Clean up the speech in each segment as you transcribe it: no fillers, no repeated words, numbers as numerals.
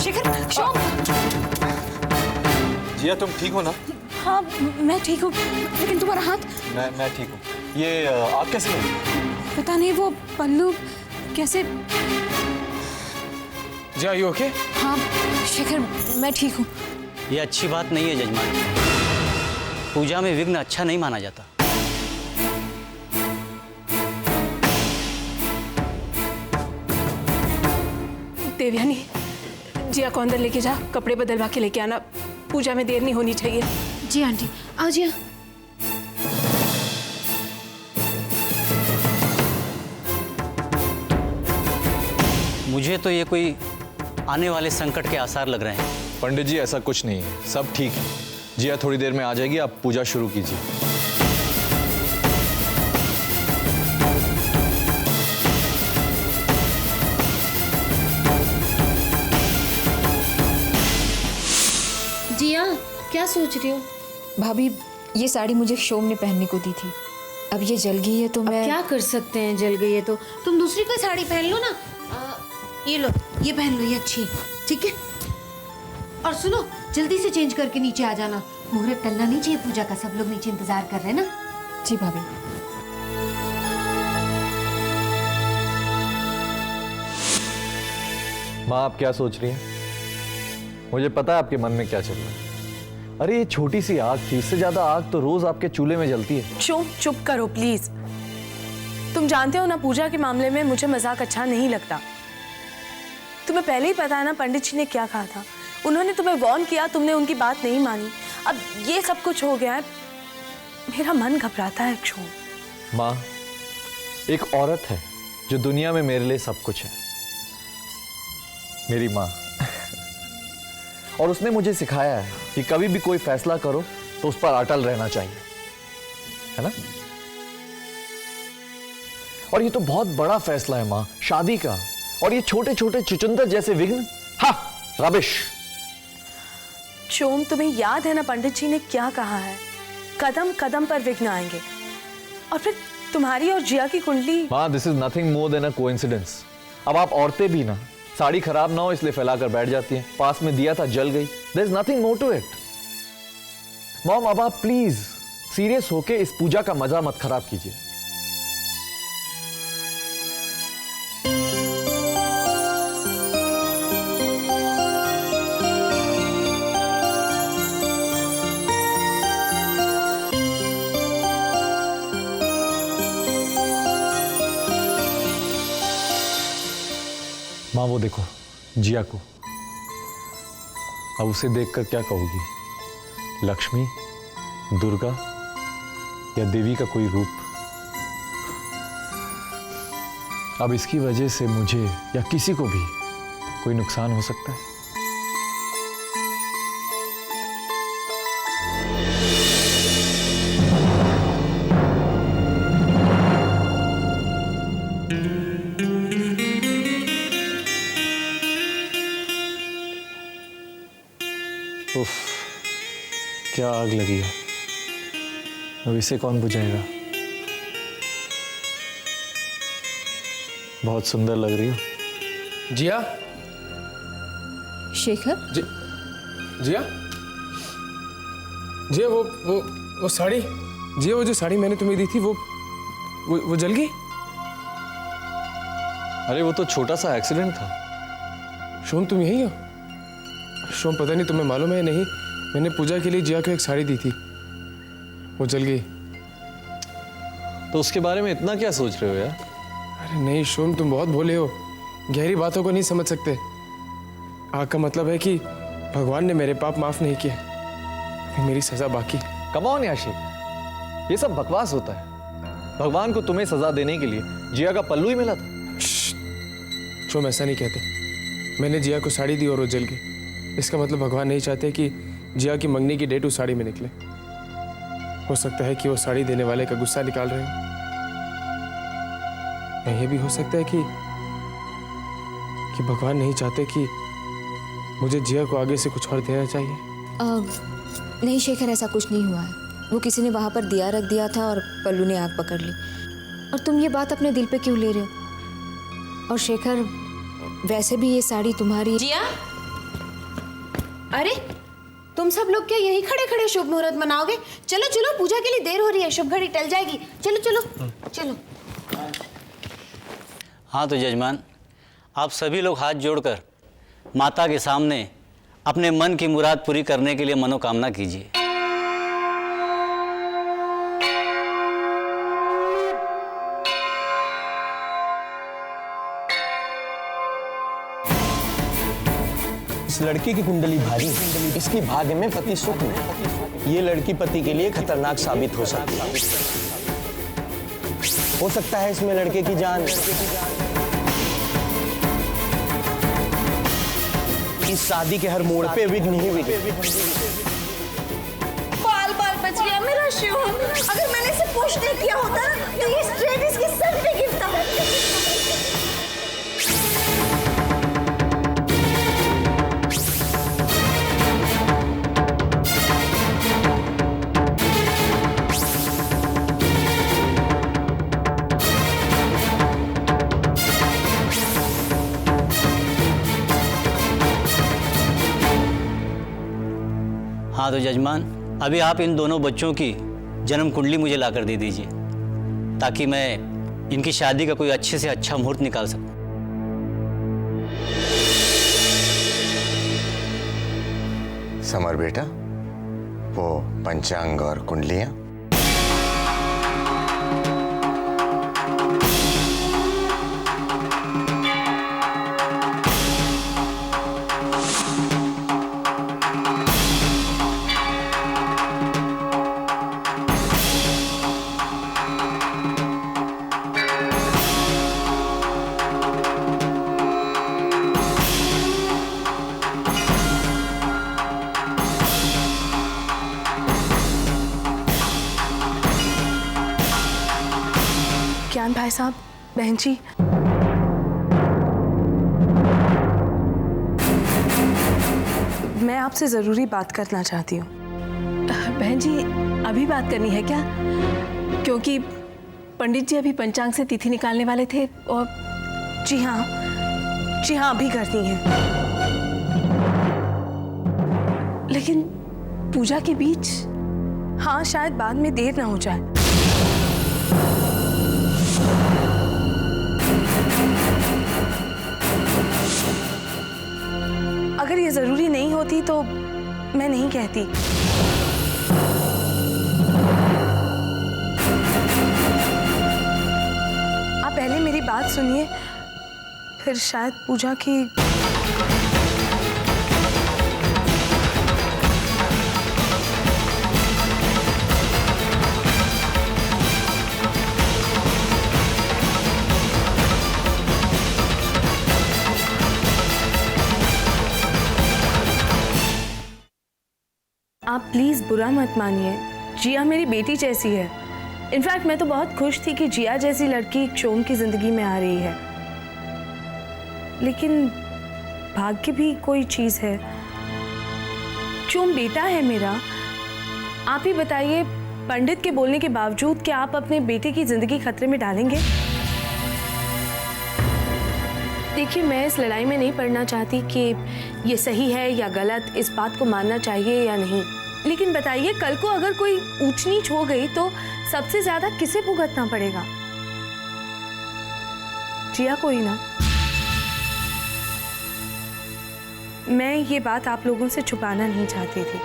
शेखर, शोम। जिया तुम ठीक हो ना? हाँ मैं ठीक हूँ, लेकिन तुम्हारा हाथ? मैं ठीक हूँ। ये आप कैसे हैं? पता नहीं वो पल्लू कैसे। जिया यू ओके? हाँ शेखर मैं ठीक हूँ। ये अच्छी बात नहीं है जजमान। पूजा में विघ्न अच्छा नहीं माना जाता। देवयानी, जिया को अंदर लेके जा, कपड़े बदलवा के लेके आना, पूजा में देर नहीं होनी चाहिए। जी आंटी, आ जिया। मुझे तो ये कोई आने वाले संकट के आसार लग रहे हैं। पंडित जी ऐसा कुछ नहीं है, सब ठीक है। जिया थोड़ी देर में आ जाएगी, आप पूजा शुरू कीजिए। जिया क्या सोच रही हो? भाभी ये साड़ी मुझे शोम ने पहनने को दी थी, अब ये जल गई है तो मैं क्या कर सकते हैं, जल गई है तो तुम दूसरी कोई साड़ी पहन लो ना। ये लो, ये पहन लो, ये अच्छी है, ठीक है। और सुनो, जल्दी से चेंज करके नीचे आ जाना, मुहूर्त टलना नहीं चाहिए पूजा का, सब लोग नीचे इंतजार कर रहे हैं ना। जी भाभी। माँ आप क्या सोच रही हैं? मुझे पता है आपके मन में क्या चल रहा है। अरे ये छोटी सी आग थी, इससे ज्यादा आग तो रोज आपके चूल्हे में जलती है। चुप करो प्लीज। तुम जानते हो ना, पूजा के मामले में मुझे मजाक अच्छा नहीं लगता। तुम्हें पहले ही पता है ना पंडित जी ने क्या कहा था। उन्होंने तुम्हें वार्न किया, तुमने उनकी बात नहीं मानी, अब ये सब कुछ हो गया है। मेरा मन घबराता है क्षोम। माँ एक औरत है जो दुनिया में मेरे लिए सब कुछ है, मेरी माँ। और उसने मुझे सिखाया है कि कभी भी कोई फैसला करो तो उस पर अटल रहना चाहिए, है ना? और ये तो बहुत बड़ा फैसला है माँ, शादी का। और ये छोटे छोटे चुचुंदर जैसे विघ्न, हाँ रबिश। क्षोम तुम्हें याद है ना पंडित जी ने क्या कहा है, कदम कदम पर विघ्न आएंगे। और फिर तुम्हारी और जिया की कुंडली। माँ this is nothing more than a coincidence. अब आप औरतें भी ना साड़ी खराब ना हो इसलिए फैलाकर बैठ जाती हैं। पास में दिया था, जल गई। There is nothing more to it. Mom अब आप प्लीज सीरियस होके इस पूजा का मजा मत खराब कीजिए। माँ वो देखो जिया को, अब उसे देखकर क्या कहोगी? लक्ष्मी, दुर्गा या देवी का कोई रूप? अब इसकी वजह से मुझे या किसी को भी कोई नुकसान हो सकता है। उफ, क्या आग लगी है। अब इसे कौन बुझाएगा? बहुत सुंदर लग रही हो। जिया? शेखर? जिया? जिया वो साड़ी, जिया वो जो साड़ी मैंने तुम्हें दी थी वो जल गई? अरे वो तो छोटा सा एक्सीडेंट था। शोम तुम यही हो? शोम पता नहीं तुम्हें मालूम है नहीं, मैंने पूजा के लिए जिया को एक साड़ी दी थी, वो जल गई। तो उसके बारे में इतना क्या सोच रहे हो यार? अरे नहीं शोम, तुम बहुत भोले हो, गहरी बातों को नहीं समझ सकते। आग का मतलब है कि भगवान ने मेरे पाप माफ नहीं किए, अभी मेरी सजा बाकी। कम ऑन याशिक, ये सब बकवास होता है। भगवान को तुम्हें सजा देने के लिए जिया का पल्लू ही मिला था। शोम ऐसा नहीं कहते, मैंने जिया को साड़ी दी और वो जल गई, इसका मतलब भगवान नहीं चाहते कि जिया की मंगनी की डेट उस साड़ी में निकले। हो सकता है कि वो साड़ी देने वाले का गुस्सा निकाल रहे हो, या ये भी हो सकता है कि भगवान नहीं चाहते कि मुझे जिया को आगे से कुछ और देना चाहिए। नहीं शेखर, ऐसा कुछ नहीं हुआ है। वो किसी ने वहां पर दिया रख दिया था और पल्लू ने आग पकड़ ली। और तुम ये बात अपने दिल पे क्यों ले रहे हो? और शेखर वैसे भी ये साड़ी तुम्हारी। जिया, अरे तुम सब लोग क्या यही खड़े खड़े शुभ मुहूर्त मनाओगे? चलो चलो, पूजा के लिए देर हो रही है, शुभ घड़ी टल जाएगी। चलो चलो चलो। हाँ तो जजमान, आप सभी लोग हाथ जोड़कर माता के सामने अपने मन की मुराद पूरी करने के लिए मनोकामना कीजिए। इस लड़की की कुंडली भारी है, इसकी भाग्य में पति सुख में। ये लड़की पति के लिए खतरनाक साबित हो सकती है। हो सकता है इसमें लड़के की जान। इस शादी के हर मोड़ पे विघ्न ही विघ्न। बाल बाल बच गया मेरा शिव। अगर मैंने इसे पुश नहीं किया होता ना, तो ये स्ट्रेट इसके सर पे गिरता। हाँ तो जजमान, अभी आप इन दोनों बच्चों की जन्म कुंडली मुझे लाकर दे दीजिए, ताकि मैं इनकी शादी का कोई अच्छे से अच्छा मुहूर्त निकाल सकूं। समर बेटा, वो पंचांग और कुंडलियां। ज्ञान भाई साहब, बहन जी, मैं आपसे जरूरी बात करना चाहती हूँ। बहन जी, अभी बात करनी है क्या? क्योंकि पंडित जी अभी पंचांग से तिथि निकालने वाले थे और जी हाँ, अभी करनी है। लेकिन पूजा के बीच? हाँ, शायद बाद में देर ना हो जाए। अगर ये जरूरी नहीं होती तो मैं नहीं कहती। आप पहले मेरी बात सुनिए, फिर शायद पूजा की। आप प्लीज़ बुरा मत मानिए, जिया मेरी बेटी जैसी है। इनफैक्ट मैं तो बहुत खुश थी कि जिया जैसी लड़की शोम की ज़िंदगी में आ रही है। लेकिन भाग्य भी कोई चीज़ है। शोम बेटा है मेरा। आप ही बताइए, पंडित के बोलने के बावजूद क्या आप अपने बेटे की ज़िंदगी खतरे में डालेंगे? देखिए, मैं इस लड़ाई में नहीं पड़ना चाहती कि ये सही है या गलत, इस बात को मानना चाहिए या नहीं। लेकिन बताइए, कल को अगर कोई ऊंच नीच हो गई तो सबसे ज्यादा किसे भुगतना पड़ेगा? जिया को ही ना। मैं ये बात आप लोगों से छुपाना नहीं चाहती थी।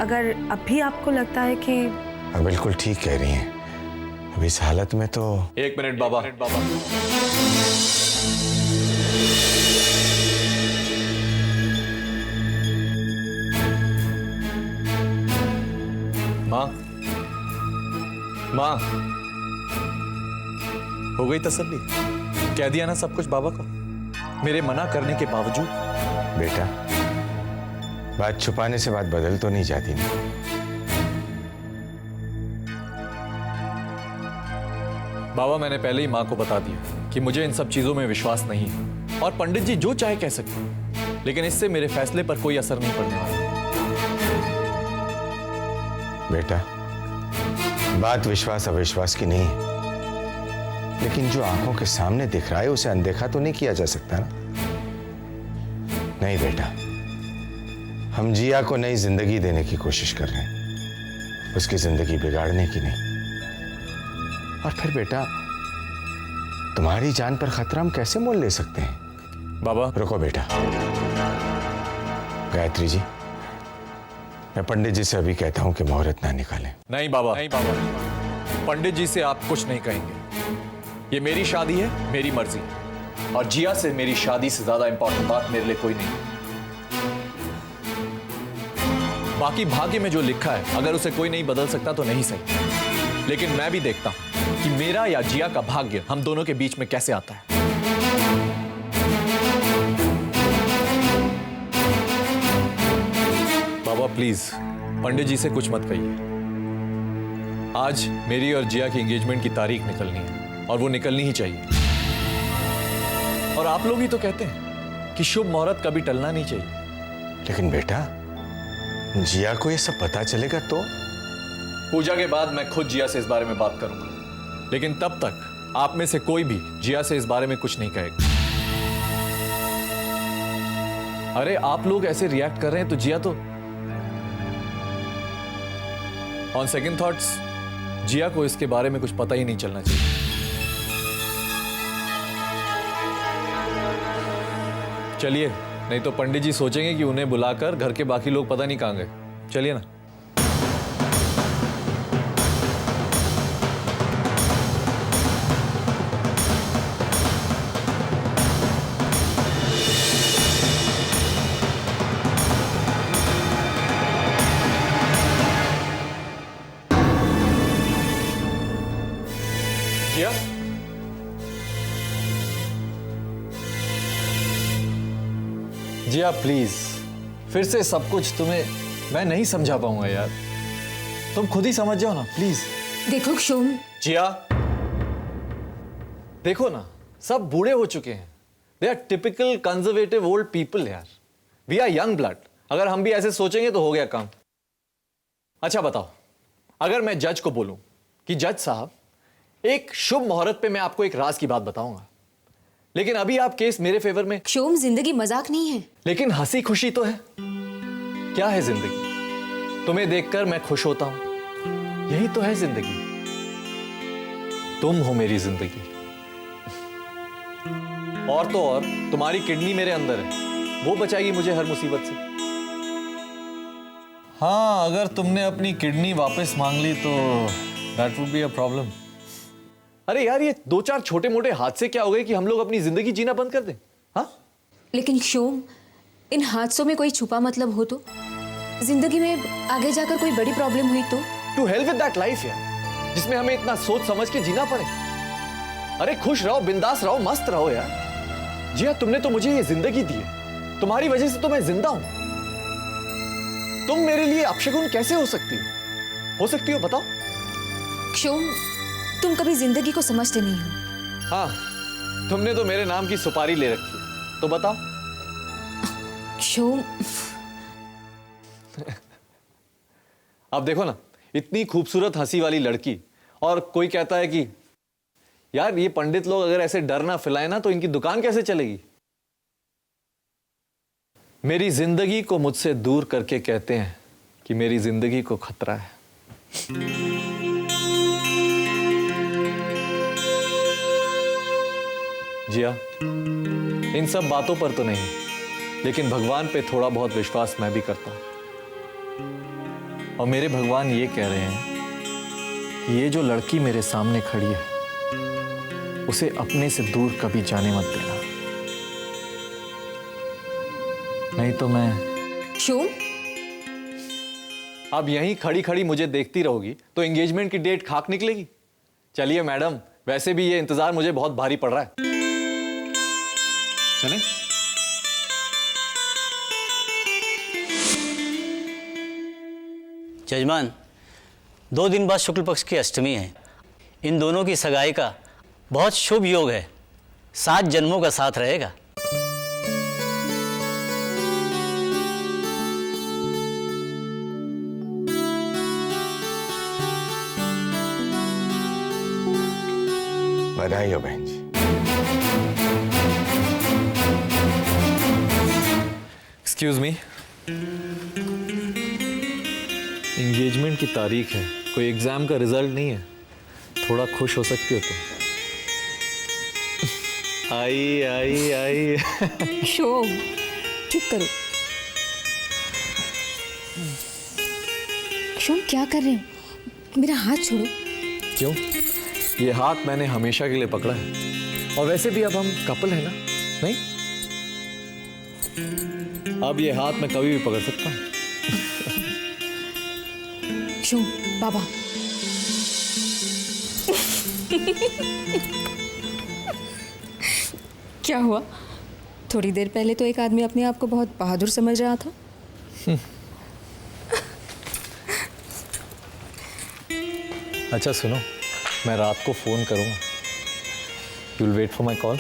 अगर अब भी आपको लगता है कि बिल्कुल ठीक कह रही हैं, अब इस हालत में तो। एक मिनट बाबा। माँ, माँ, हो गई तसल्ली? कह दिया ना सब कुछ बाबा को, मेरे मना करने के बावजूद? बेटा, बात छुपाने से बात बदल तो नहीं जाती ना। बाबा, मैंने पहले ही माँ को बता दिया कि मुझे इन सब चीजों में विश्वास नहीं है, और पंडित जी जो चाहे कह सकते हैं, लेकिन इससे मेरे फैसले पर कोई असर नहीं पड़ने वाला। बेटा, बात विश्वास अविश्वास की नहीं है, लेकिन जो आंखों के सामने दिख रहा है उसे अनदेखा तो नहीं किया जा सकता ना। नहीं बेटा, हम जिया को नई जिंदगी देने की कोशिश कर रहे हैं, उसकी जिंदगी बिगाड़ने की नहीं। और फिर बेटा, तुम्हारी जान पर खतरा हम कैसे मोल ले सकते हैं? बाबा रुको बेटा। गायत्री जी, मैं पंडित जी से अभी कहता हूं कि मुहूर्त ना निकालें। नहीं बाबा, नहीं बाबा, पंडित जी से आप कुछ नहीं कहेंगे। ये मेरी शादी है, मेरी मर्जी, और जिया से मेरी शादी से ज्यादा इंपॉर्टेंट बात मेरे लिए कोई नहीं है। बाकी भाग्य में जो लिखा है, अगर उसे कोई नहीं बदल सकता तो नहीं सही, लेकिन मैं भी देखता हूं कि मेरा या जिया का भाग्य हम दोनों के बीच में कैसे आता है। बाबा प्लीज पंडित जी से कुछ मत कहिए। आज मेरी और जिया की एंगेजमेंट की तारीख निकलनी है, और वो निकलनी ही चाहिए। और आप लोग ही तो कहते हैं कि शुभ मुहूर्त कभी टलना नहीं चाहिए। लेकिन बेटा, जिया को ये सब पता चलेगा तो? पूजा के बाद मैं खुद जिया से इस बारे में बात करूंगा, लेकिन तब तक आप में से कोई भी जिया से इस बारे में कुछ नहीं कहेगा। अरे आप लोग ऐसे रिएक्ट कर रहे हैं तो जिया तो, ऑन सेकंड थॉट्स, जिया को इसके बारे में कुछ पता ही नहीं चलना चाहिए। चलिए, नहीं तो पंडित जी सोचेंगे कि उन्हें बुलाकर घर के बाकी लोग पता नहीं कहां गए। चलिए ना। जिया, जिया प्लीज, फिर से सब कुछ तुम्हें मैं नहीं समझा पाऊंगा यार। तुम खुद ही समझ जाओ ना प्लीज। देखो शोम, जिया, देखो ना, सब बूढ़े हो चुके हैं। They are typical conservative old people यार। We are young blood. अगर हम भी ऐसे सोचेंगे तो हो गया काम। अच्छा बताओ, अगर मैं जज को बोलूं कि जज साहब, एक शुभ मुहूर्त पे मैं आपको एक राज की बात बताऊंगा, लेकिन अभी आप केस मेरे फेवर में। शोम, जिंदगी मजाक नहीं है। लेकिन हंसी खुशी तो है। क्या है जिंदगी? तुम्हें देखकर मैं खुश होता हूं, यही तो है जिंदगी। तुम हो मेरी जिंदगी। और तो और तुम्हारी किडनी मेरे अंदर है, वो बचाएगी मुझे हर मुसीबत से। हाँ, अगर तुमने अपनी किडनी वापस मांग ली तो that would be a problem. अरे यार, ये 2-4 छोटे मोटे हादसे क्या हो गए कि हम लोग अपनी जिंदगी जीना बंद कर दें? हाँ, लेकिन शोम, इन हादसों में कोई छुपा मतलब हो तो? जिंदगी में आगे जाकर कोई बड़ी प्रॉब्लम हुई तो? To hell with that life यार, जिसमें हमें इतना सोच समझ के जीना पड़े। अरे खुश रहो, बिंदास रहो, मस्त रहो यार। जिया, तुमने तो मुझे ये जिंदगी दी है, तुम्हारी वजह से तो मैं जिंदा हूं। तुम मेरे लिए अपशगुन कैसे हो सकती हो बताओ? शोम, तुम कभी जिंदगी को समझते नहीं हो। हाँ, तुमने तो मेरे नाम की सुपारी ले रखी है, तो बताओ। शोम, अब देखो ना, इतनी खूबसूरत हंसी वाली लड़की, और कोई कहता है कि यार ये पंडित लोग अगर ऐसे डर ना फैलाए ना तो इनकी दुकान कैसे चलेगी। मेरी जिंदगी को मुझसे दूर करके कहते हैं कि मेरी जिंदगी को खतरा है। जिया, इन सब बातों पर तो नहीं, लेकिन भगवान पे थोड़ा बहुत विश्वास मैं भी करता हूं। और मेरे भगवान ये कह रहे हैं कि ये जो लड़की मेरे सामने खड़ी है, उसे अपने से दूर कभी जाने मत देना, नहीं तो मैं। शोम, अब यहीं खड़ी खड़ी मुझे देखती रहोगी तो एंगेजमेंट की डेट खाक निकलेगी। चलिए मैडम, वैसे भी ये इंतजार मुझे बहुत भारी पड़ रहा है। चलें? जजमान, 2 दिन बाद शुक्ल पक्ष की अष्टमी है। इन दोनों की सगाई का बहुत शुभ योग है। 7 जन्मों का साथ रहेगा। बधाई हो बहन जी। एक्सक्यूज मी, एंगेजमेंट की तारीख है, कोई एग्जाम का रिजल्ट नहीं है। थोड़ा खुश हो सकती हो तुम। आई आई आई। शोम, चुप करो। शोम, क्या कर रहे हो? मेरा हाथ छोड़ो। क्यों? ये हाथ मैंने हमेशा के लिए पकड़ा है, और वैसे भी अब हम कपल है ना, नहीं? अब ये हाथ मैं कभी भी पकड़ सकता हूँ। शोम, बाबा। क्या हुआ? थोड़ी देर पहले तो एक आदमी अपने आप को बहुत बहादुर समझ रहा था। अच्छा सुनो, मैं रात को फोन करूंगा। You will wait for my call.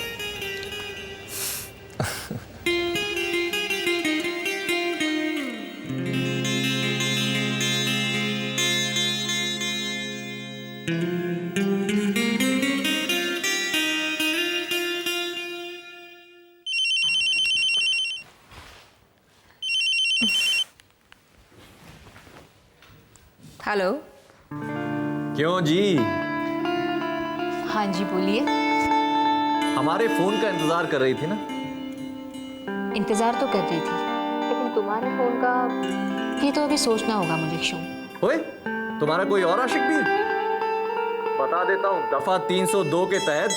Hello. क्यों जी? हाँ जी, बोलिए। हमारे फोन का इंतजार कर रही थी ना? इंतजार तो कर रही थी, लेकिन तुम्हारे फोन का ये तो अभी सोचना होगा मुझे। शोम, ओए, तुम्हारा कोई और आशिक भी है? बता देता हूँ, दफा 302 के तहत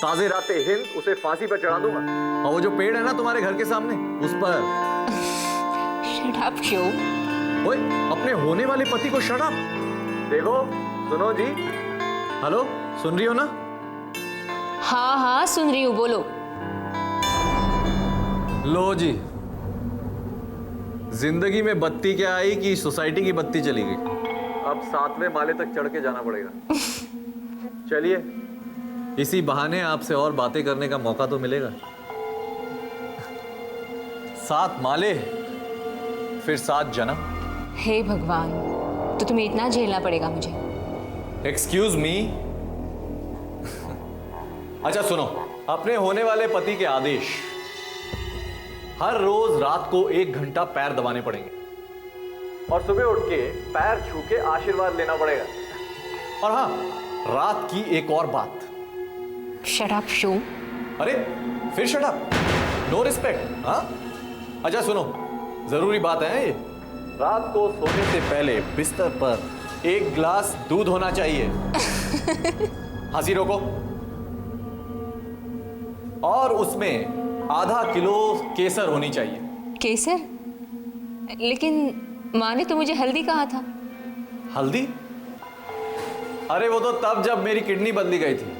ताजे राते हिंद उसे फांसी पर चढ़ा दूंगा, और वो जो पेड़ है ना तुम्हारे घर के सामने, उस पर। Shut up Shome. ओए, अपने होने वाले पति को शट अप। देखो, सुनो जी। हेलो, सुन रही हो ना? हाँ हाँ, सुन रही हूँ, बोलो। लो जी, जिंदगी में बत्ती क्या आई कि सोसाइटी की बत्ती चली गई। अब 7वें माले तक चढ़ के जाना पड़ेगा। चलिए, इसी बहाने आपसे और बातें करने का मौका तो मिलेगा। 7 माले, फिर 7 जन्म। हे भगवान, तो तुम्हें इतना झेलना पड़ेगा मुझे। Excuse me. अच्छा सुनो, अपने होने वाले पति के आदेश, हर रोज रात को 1 घंटा पैर दबाने पड़ेंगे, और सुबह उठ के पैर छू के आशीर्वाद लेना पड़ेगा। और हाँ, रात की एक और बात। Shut up Shome. अरे, फिर शट अप? No respect? हाँ? अच्छा सुनो, जरूरी बात है ये। रात को सोने से पहले बिस्तर पर 1 गिलास दूध होना चाहिए। हंसी रोको। और उसमें आधा किलो केसर होनी चाहिए। केसर? लेकिन माँ ने तो मुझे हल्दी कहा था। हल्दी? अरे वो तो तब जब मेरी किडनी बदली गई थी,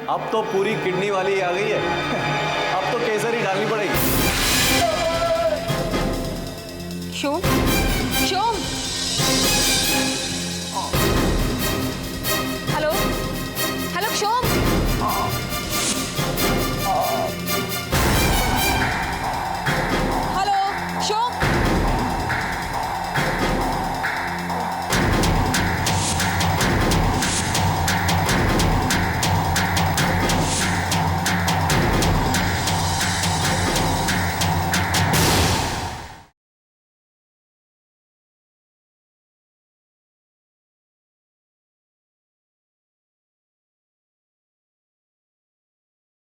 अब तो पूरी किडनी वाली आ गई है। अब तो केसर ही डालनी पड़ेगी। शोम, शोम।